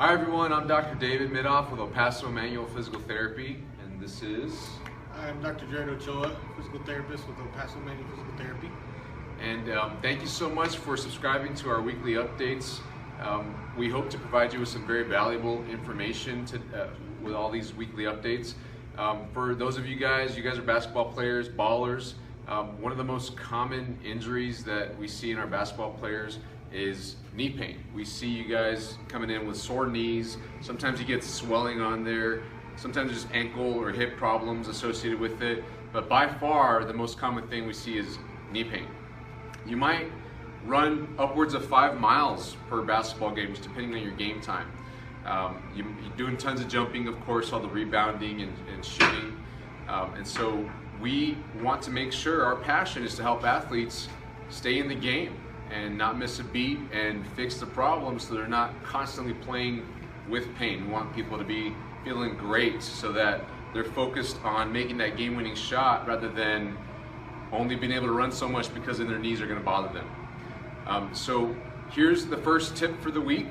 Hi everyone, I'm Dr. David Midoff with Paso Manual Physical Therapy, and this is... I'm Dr. Jared Ochoa, physical therapist with Paso Manual Physical Therapy. And thank you so much for subscribing to our weekly updates. We hope to provide you with some very valuable information with all these weekly updates. For those of you guys are basketball players, ballers. One of the most common injuries that we see in our basketball players is knee pain. We see you guys coming in with sore knees. Sometimes you get swelling on there. Sometimes there's ankle or hip problems associated with it. But by far, the most common thing we see is knee pain. You might run upwards of 5 miles per basketball game, just depending on your game time. You're doing tons of jumping, of course, all the rebounding and shooting. And so we want to make sure our passion is to help athletes stay in the game and not miss a beat and fix the problem so they're not constantly playing with pain. We want people to be feeling great so that they're focused on making that game-winning shot rather than only being able to run so much because then their knees are going to bother them. So here's the first tip for the week.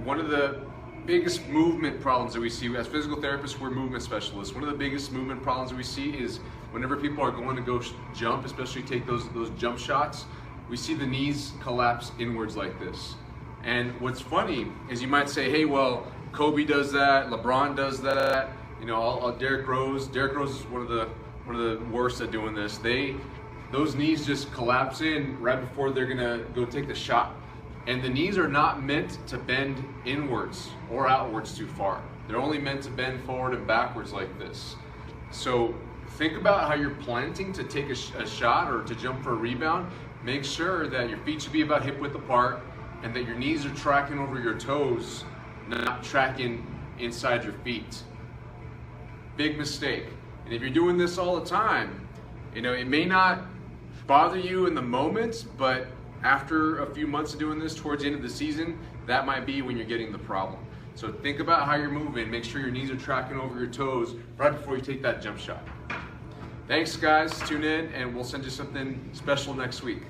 One of the biggest movement problems that we see as physical therapists, we're movement specialists. One of the biggest movement problems that we see is whenever people are going to go jump, especially take those jump shots, we see the knees collapse inwards like this. And what's funny is you might say, hey, well, Kobe does that, LeBron does that, you know, Derrick Rose is one of the worst at doing this. Those knees just collapse in right before they're gonna go take the shot. And the knees are not meant to bend inwards or outwards too far. They're only meant to bend forward and backwards like this. So think about how you're planting to take a shot or to jump for a rebound. Make sure that your feet should be about hip width apart and that your knees are tracking over your toes, not tracking inside your feet. Big mistake. And if you're doing this all the time, you know, it may not bother you in the moment, but after a few months of doing this towards the end of the season, that might be when you're getting the problem. So think about how you're moving. Make sure your knees are tracking over your toes right before you take that jump shot. Thanks guys, tune in and we'll send you something special next week.